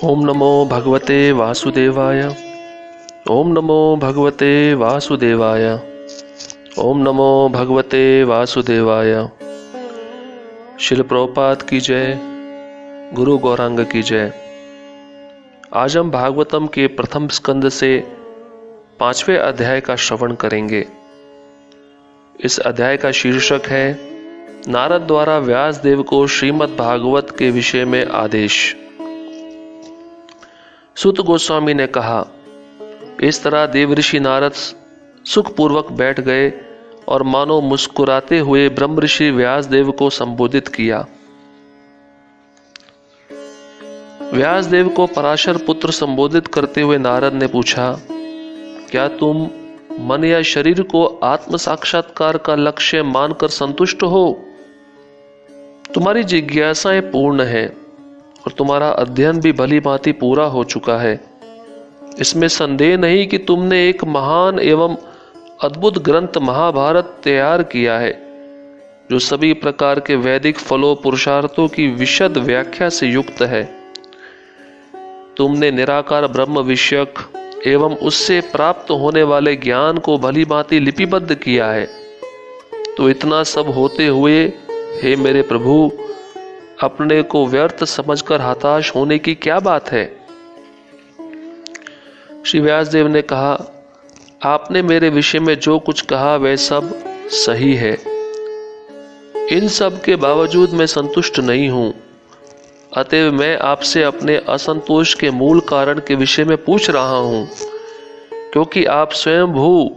ओम नमो भगवते वासुदेवाय। ओम नमो भगवते वासुदेवाय। ओम नमो भगवते वासुदेवाय। शिल प्रभुपाद की जय। गुरु गौरांग की जय। आज हम भागवतम के प्रथम स्कंद से 5वें अध्याय का श्रवण करेंगे। इस अध्याय का शीर्षक है नारद द्वारा व्यास देव को श्रीमद् भागवत के विषय में आदेश। सूत गोस्वामी ने कहा, इस तरह देवऋषि नारद सुखपूर्वक बैठ गए और मानो मुस्कुराते हुए ब्रह्म ऋषि व्यास देव को संबोधित किया। व्यास देव को पराशर पुत्र संबोधित करते हुए नारद ने पूछा, क्या तुम मन या शरीर को आत्म साक्षात्कार का लक्ष्य मानकर संतुष्ट हो? तुम्हारी जिज्ञासाएं पूर्ण हैं और तुम्हारा अध्ययन भी भली भांति पूरा हो चुका है। इसमें संदेह नहीं कि तुमने एक महान एवं अद्भुत ग्रंथ महाभारत तैयार किया है, जो सभी प्रकार के वैदिक फलों पुरुषार्थों की विशद व्याख्या से युक्त है। तुमने निराकार ब्रह्म विषयक एवं उससे प्राप्त होने वाले ज्ञान को भली भांति लिपिबद्ध किया है। तो इतना सब होते हुए, हे मेरे प्रभु, अपने को व्यर्थ समझकर हताश होने की क्या बात है? श्री व्यासदेव ने कहा, आपने मेरे विषय में जो कुछ कहा वह सब सही है। इन सब के बावजूद मैं संतुष्ट नहीं हूं। अतएव मैं आपसे अपने असंतोष के मूल कारण के विषय में पूछ रहा हूं, क्योंकि आप स्वयं भू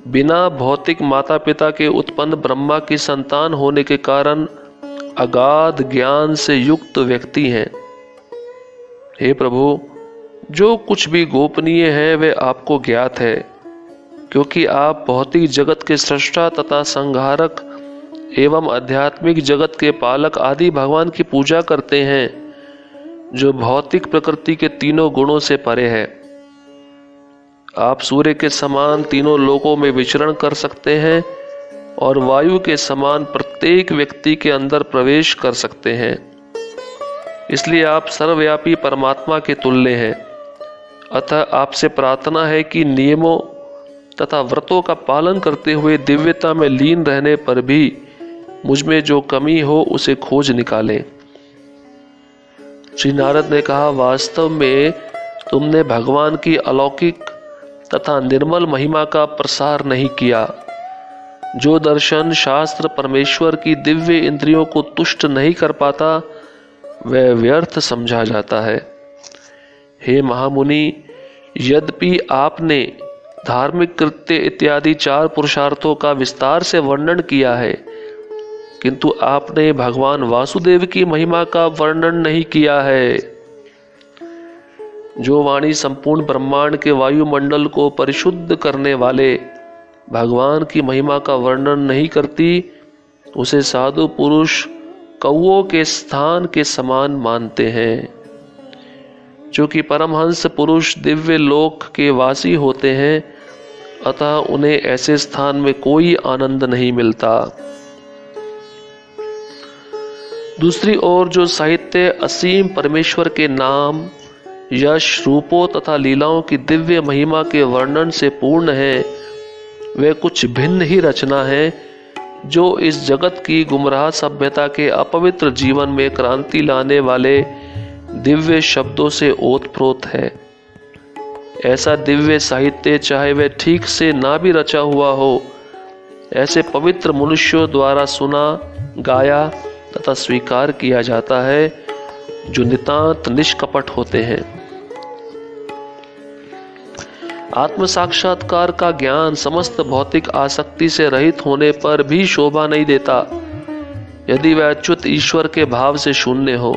बिना भौतिक माता पिता के उत्पन्न ब्रह्मा की संतान होने के कारण अगाध ज्ञान से युक्त व्यक्ति हैं। हे प्रभु, जो कुछ भी गोपनीय है वह आपको ज्ञात है, क्योंकि आप भौतिक जगत के सृष्टा तथा संहारक एवं आध्यात्मिक जगत के पालक आदि भगवान की पूजा करते हैं, जो भौतिक प्रकृति के तीनों गुणों से परे है। आप सूर्य के समान तीनों लोकों में विचरण कर सकते हैं और वायु के समान प्रत्येक व्यक्ति के अंदर प्रवेश कर सकते हैं। इसलिए आप सर्वव्यापी परमात्मा के तुल्य हैं। अतः आपसे प्रार्थना है कि नियमों तथा व्रतों का पालन करते हुए दिव्यता में लीन रहने पर भी मुझ में जो कमी हो उसे खोज निकालें। श्री नारद ने कहा, वास्तव में तुमने भगवान की अलौकिक तथा निर्मल महिमा का प्रसार नहीं किया। जो दर्शन शास्त्र परमेश्वर की दिव्य इंद्रियों को तुष्ट नहीं कर पाता वह व्यर्थ समझा जाता है। हे महामुनि, यद्यपि आपने धार्मिक कृत्य इत्यादि 4 पुरुषार्थों का विस्तार से वर्णन किया है, किंतु आपने भगवान वासुदेव की महिमा का वर्णन नहीं किया है। जो वाणी संपूर्ण ब्रह्मांड के वायुमंडल को परिशुद्ध करने वाले भगवान की महिमा का वर्णन नहीं करती, उसे साधु पुरुष कौओं के स्थान के समान मानते हैं। जो कि परमहंस पुरुष दिव्य लोक के वासी होते हैं, अतः उन्हें ऐसे स्थान में कोई आनंद नहीं मिलता। दूसरी ओर जो साहित्य असीम परमेश्वर के नाम, यश, रूपों तथा लीलाओं की दिव्य महिमा के वर्णन से पूर्ण है, वे कुछ भिन्न ही रचना है, जो इस जगत की गुमराह सभ्यता के अपवित्र जीवन में क्रांति लाने वाले दिव्य शब्दों से ओतप्रोत है। ऐसा दिव्य साहित्य, चाहे वह ठीक से ना भी रचा हुआ हो, ऐसे पवित्र मनुष्यों द्वारा सुना, गाया तथा स्वीकार किया जाता है, जो नितांत निष्कपट होते हैं। आत्म साक्षात्कार का ज्ञान समस्त भौतिक आसक्ति से रहित होने पर भी शोभा नहीं देता। यदि वह अच्युत ईश्वर के भाव से शून्य हो,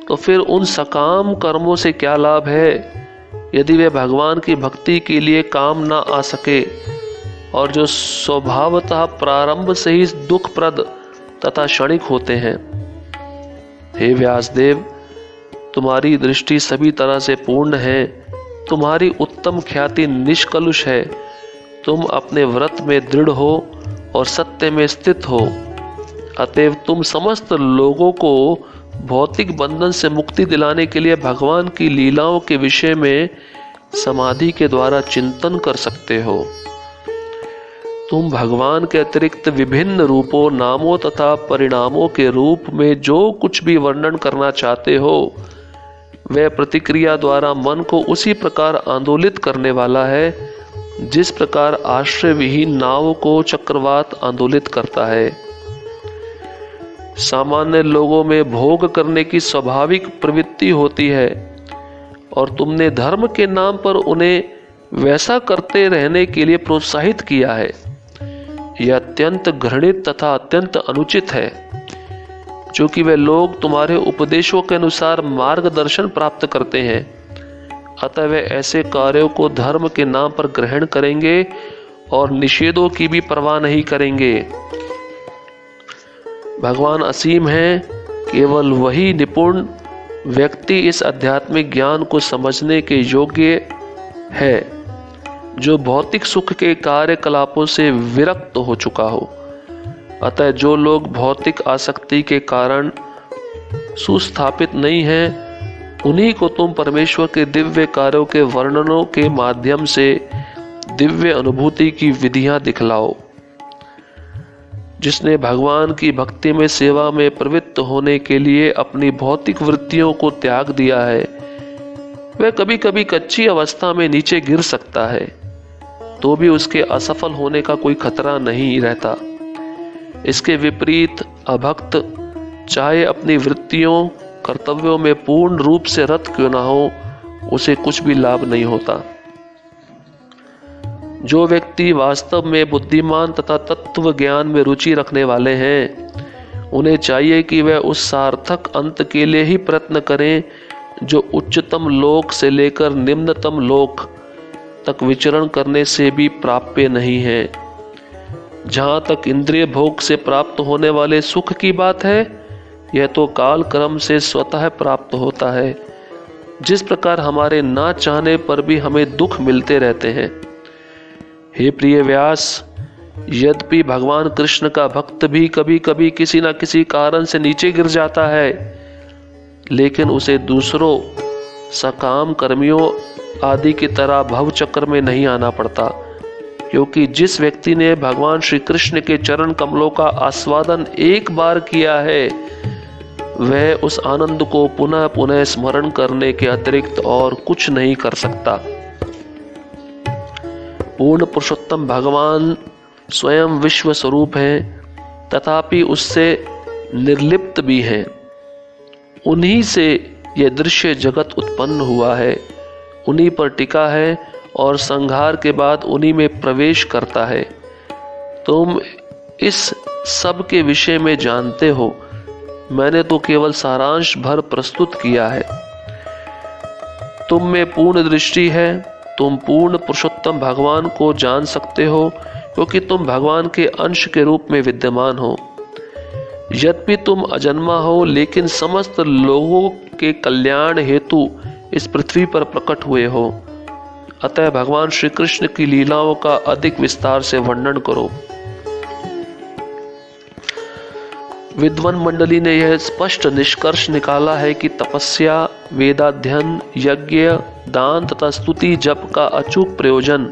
तो फिर उन सकाम कर्मों से क्या लाभ है, यदि वे भगवान की भक्ति के लिए काम ना आ सके और जो स्वभावतः प्रारंभ से ही दुखप्रद तथा क्षणिक होते हैं। हे व्यासदेव, तुम्हारी दृष्टि सभी तरह से पूर्ण है, तुम्हारी उत्तम ख्याति निष्कलुष है, तुम अपने व्रत में दृढ़ हो और सत्य में स्थित हो। अतएव तुम समस्त लोगों को भौतिक बंधन से मुक्ति दिलाने के लिए भगवान की लीलाओं के विषय में समाधि के द्वारा चिंतन कर सकते हो। तुम भगवान के अतिरिक्त विभिन्न रूपों, नामों तथा परिणामों के रूप में जो कुछ भी वर्णन करना चाहते हो, वह प्रतिक्रिया द्वारा मन को उसी प्रकार आंदोलित करने वाला है जिस प्रकार आश्रय विहीन नाव को चक्रवात आंदोलित करता है। सामान्य लोगों में भोग करने की स्वाभाविक प्रवृत्ति होती है और तुमने धर्म के नाम पर उन्हें वैसा करते रहने के लिए प्रोत्साहित किया है। यह अत्यंत घृणित तथा अत्यंत अनुचित है, क्योंकि वे लोग तुम्हारे उपदेशों के अनुसार मार्गदर्शन प्राप्त करते हैं। अतः वे ऐसे कार्यों को धर्म के नाम पर ग्रहण करेंगे और निषेधों की भी परवाह नहीं करेंगे। भगवान असीम हैं, केवल वही निपुण व्यक्ति इस आध्यात्मिक ज्ञान को समझने के योग्य है जो भौतिक सुख के कार्यकलापों से विरक्त हो चुका हो। अतः जो लोग भौतिक आसक्ति के कारण सुस्थापित नहीं हैं, उन्हीं को तुम परमेश्वर के दिव्य कार्यों के वर्णनों के माध्यम से दिव्य अनुभूति की विधियां दिखलाओ। जिसने भगवान की भक्ति में सेवा में प्रवृत्त होने के लिए अपनी भौतिक वृत्तियों को त्याग दिया है, वह कभी कभी कच्ची अवस्था में नीचे गिर सकता है, तो भी उसके असफल होने का कोई खतरा नहीं रहता। इसके विपरीत अभक्त चाहे अपनी वृत्तियों कर्तव्यों में पूर्ण रूप से रत क्यों ना हो, उसे कुछ भी लाभ नहीं होता। जो व्यक्ति वास्तव में बुद्धिमान तथा तत्व ज्ञान में रुचि रखने वाले हैं, उन्हें चाहिए कि वह उस सार्थक अंत के लिए ही प्रयत्न करें जो उच्चतम लोक से लेकर निम्नतम लोक तक विचरण करने से भी प्राप्य नहीं है। जहाँ तक इंद्रिय भोग से प्राप्त होने वाले सुख की बात है, यह तो काल क्रम से स्वतः प्राप्त होता है। जिस प्रकार हमारे ना चाहने पर भी हमें दुख मिलते रहते हैं। हे प्रिय व्यास, यद्यपि भगवान कृष्ण का भक्त भी कभी कभी किसी न किसी कारण से नीचे गिर जाता है, लेकिन उसे दूसरों सकाम कर्मियों आदि की तरह भव चक्र में नहीं आना पड़ता, क्योंकि जिस व्यक्ति ने भगवान श्री कृष्ण के चरण कमलों का आस्वादन एक बार किया है, वह उस आनंद को पुनः पुनः स्मरण करने के अतिरिक्त और कुछ नहीं कर सकता। पूर्ण पुरुषोत्तम भगवान स्वयं विश्व स्वरूप हैं, तथापि उससे निर्लिप्त भी हैं। उन्हीं से यह दृश्य जगत उत्पन्न हुआ है, उन्हीं पर टिका है और संहार के बाद उन्हीं में प्रवेश करता है। तुम इस सब के विषय में जानते हो, मैंने तो केवल सारांश भर प्रस्तुत किया है। तुम में पूर्ण दृष्टि है, तुम पूर्ण पुरुषोत्तम भगवान को जान सकते हो, क्योंकि तुम भगवान के अंश के रूप में विद्यमान हो। यद्यपि तुम अजन्मा हो, लेकिन समस्त लोगों के कल्याण हेतु इस पृथ्वी पर प्रकट हुए हो। अतः भगवान श्री कृष्ण की लीलाओं का अधिक विस्तार से वर्णन करो। विद्वान मंडली ने यह स्पष्ट निष्कर्ष निकाला है कि तपस्या, वेदाध्ययन, यज्ञ, दान तथा स्तुति जप का अचूक प्रयोजन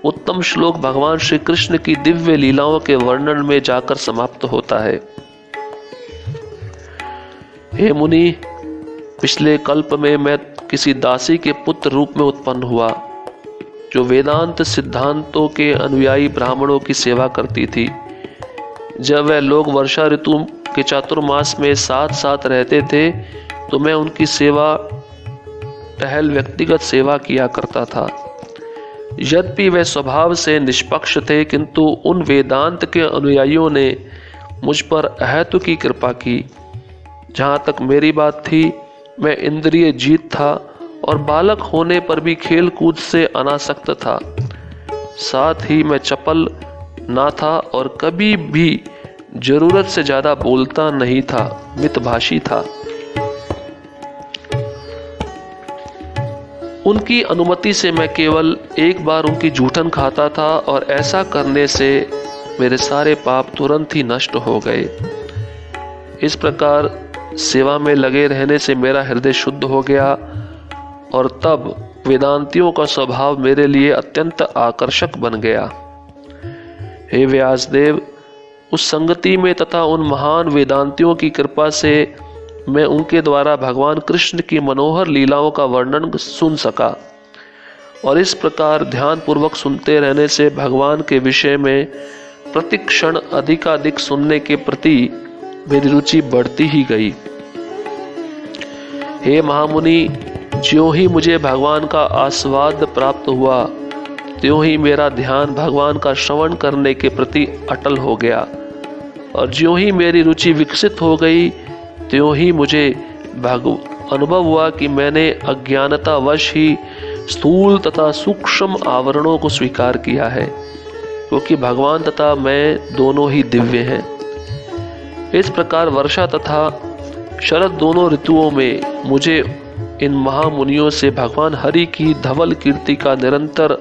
उत्तम श्लोक भगवान श्री कृष्ण की दिव्य लीलाओं के वर्णन में जाकर समाप्त होता है। हे मुनि, पिछले कल्प में मैं किसी दासी के पुत्र रूप में उत्पन्न हुआ, जो वेदांत सिद्धांतों के अनुयायी ब्राह्मणों की सेवा करती थी। जब वह लोग वर्षा ऋतु के चातुर्मास में साथ साथ रहते थे, तो मैं उनकी सेवा टहल व्यक्तिगत सेवा किया करता था। यद्यपि वे स्वभाव से निष्पक्ष थे, किंतु उन वेदांत के अनुयायियों ने मुझ पर अहेतु की कृपा की। जहाँ तक मेरी बात थी, मैं इंद्रिय जीत था और बालक होने पर भी खेल कूद से अनासक्त था। साथ ही मैं चपल ना था और कभी भी जरूरत से ज्यादा बोलता नहीं था, मितभाषी था। उनकी अनुमति से मैं केवल एक बार उनकी जूठन खाता था और ऐसा करने से मेरे सारे पाप तुरंत ही नष्ट हो गए। इस प्रकार सेवा में लगे रहने से मेरा हृदय शुद्ध हो गया और तब वेदांतियों का स्वभाव मेरे लिए अत्यंत आकर्षक बन गया। हे व्यासदेव, उस संगति में तथा उन महान वेदांतियों की कृपा से मैं उनके द्वारा भगवान कृष्ण की मनोहर लीलाओं का वर्णन सुन सका और इस प्रकार ध्यान पूर्वक सुनते रहने से भगवान के विषय में प्रतिक्षण अधिकाधिक सुनने के प्रति मेरी रुचि बढ़ती ही गई। हे महामुनि, ज्यों ही मुझे भगवान का आस्वाद प्राप्त हुआ त्यों ही मेरा ध्यान भगवान का श्रवण करने के प्रति अटल हो गया और ज्यों ही मेरी रुचि विकसित हो गई त्यों ही मुझे अनुभव हुआ कि मैंने अज्ञानतावश ही स्थूल तथा सूक्ष्म आवरणों को स्वीकार किया है, क्योंकि भगवान तथा मैं दोनों ही दिव्य हैं। इस प्रकार वर्षा तथा शरद दोनों ऋतुओं में मुझे इन महामुनियों से भगवान हरि की धवल कीर्ति का निरंतर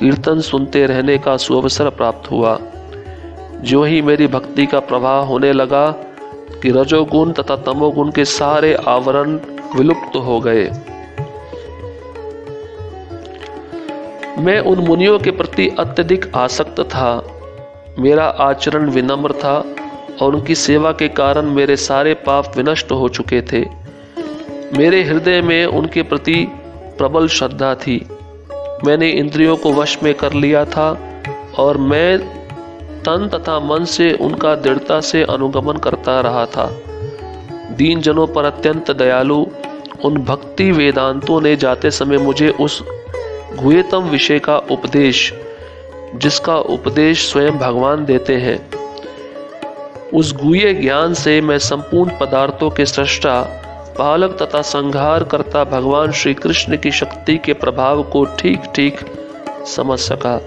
कीर्तन सुनते रहने का सुअवसर प्राप्त हुआ। जो ही मेरी भक्ति का प्रवाह होने लगा कि रजोगुण तथा तमोगुण के सारे आवरण विलुप्त हो गए। मैं उन मुनियों के प्रति अत्यधिक आसक्त था। मेरा आचरण विनम्र था और उनकी सेवा के कारण मेरे सारे पाप विनष्ट हो चुके थे। मेरे हृदय में उनके प्रति प्रबल श्रद्धा थी। मैंने इंद्रियों को वश में कर लिया था और मैं तन तथा मन से उनका दृढ़ता से अनुगमन करता रहा था। दीन जनों पर अत्यंत दयालु उन भक्ति वेदांतों ने जाते समय मुझे उस गुह्यतम विषय का उपदेश, जिसका उपदेश स्वयं भगवान देते हैं, उस गुह्य ज्ञान से मैं संपूर्ण पदार्थों के सृष्टा, पालक तथा संहार करता भगवान श्री कृष्ण की शक्ति के प्रभाव को ठीक ठीक समझ सका।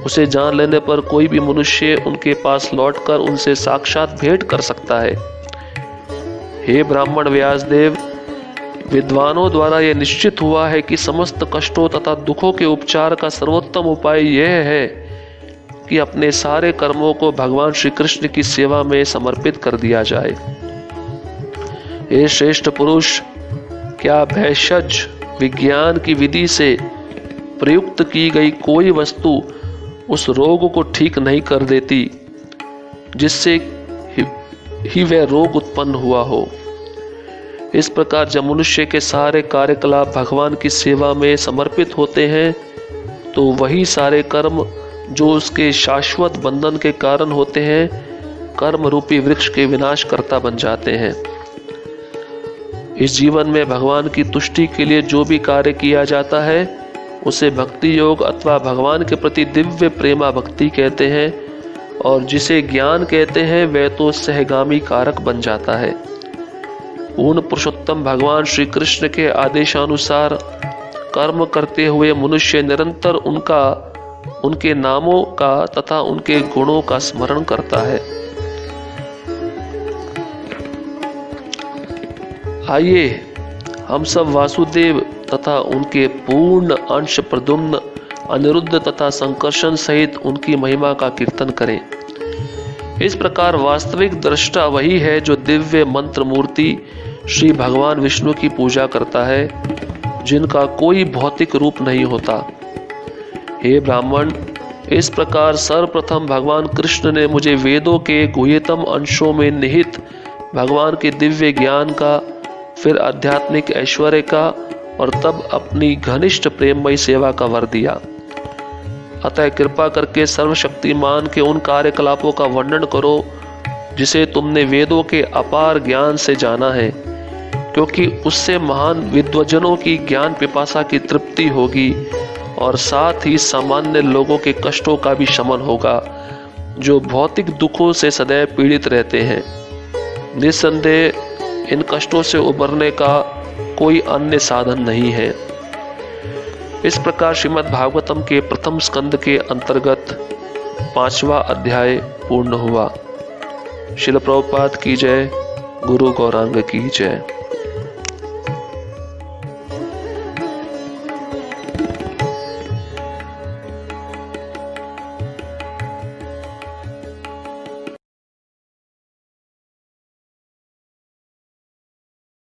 उसे जान लेने पर कोई भी मनुष्य उनके पास लौटकर उनसे साक्षात भेंट कर सकता है। हे ब्राह्मण व्यासदेव, विद्वानों द्वारा यह निश्चित हुआ है कि समस्त कष्टों तथा दुखों के उपचार का सर्वोत्तम उपाय यह है कि अपने सारे कर्मों को भगवान श्री कृष्ण की सेवा में समर्पित कर दिया जाए। हे श्रेष्ठ पुरुष, क्या भेषज विज्ञान की विधि से प्रयुक्त की गई कोई वस्तु उस रोग को ठीक नहीं कर देती जिससे ही वह रोग उत्पन्न हुआ हो। इस प्रकार जब मनुष्य के सारे कार्यकलाप भगवान की सेवा में समर्पित होते हैं तो वही सारे कर्म जो उसके शाश्वत बंधन के कारण होते हैं, कर्म रूपी वृक्ष के विनाशकर्ता बन जाते हैं। इस जीवन में भगवान की तुष्टि के लिए जो भी कार्य किया जाता है उसे भक्ति योग अथवा भगवान के प्रति दिव्य प्रेमा भक्ति कहते हैं, और जिसे ज्ञान कहते हैं वह तो सहगामी कारक बन जाता है। पूर्ण पुरुषोत्तम भगवान श्री कृष्ण के आदेशानुसार कर्म करते हुए मनुष्य निरंतर उनके नामों का तथा उनके गुणों का स्मरण करता है। आइए हम सब वासुदेव तथा उनके पूर्ण अंश प्रद्युम्न, अनिरुद्ध तथा संकर्षण सहित उनकी महिमा का कीर्तन करें। इस प्रकार वास्तविक दृष्टा वही है जो दिव्य मंत्र मूर्ति श्री भगवान विष्णु की पूजा करता है, जिनका कोई भौतिक रूप नहीं होता। हे ब्राह्मण, इस प्रकार सर्वप्रथम भगवान कृष्ण ने मुझे वेदों के गुह्यतम अंशों में निहित भगवान के दिव्य ज्ञान का, फिर आध्यात्मिक ऐश्वर्य का और तब अपनी घनिष्ठ प्रेममयी सेवा का वर दिया। अतः कृपा करके सर्वशक्तिमान के उन कार्यकलापों का वर्णन करो जिसे तुमने वेदों के अपार ज्ञान से जाना है, क्योंकि उससे महान विद्वजनों की ज्ञान पिपासा की तृप्ति होगी और साथ ही सामान्य लोगों के कष्टों का भी शमन होगा, जो भौतिक दुखों से सदैव पीड़ित रहते हैं। निस्संदेह इन कष्टों से उबरने का कोई अन्य साधन नहीं है। इस प्रकार श्रीमद् भागवतम के प्रथम स्कंद के अंतर्गत 5वां अध्याय पूर्ण हुआ। श्रील प्रभुपाद की जय। गुरु गौरांग की जय।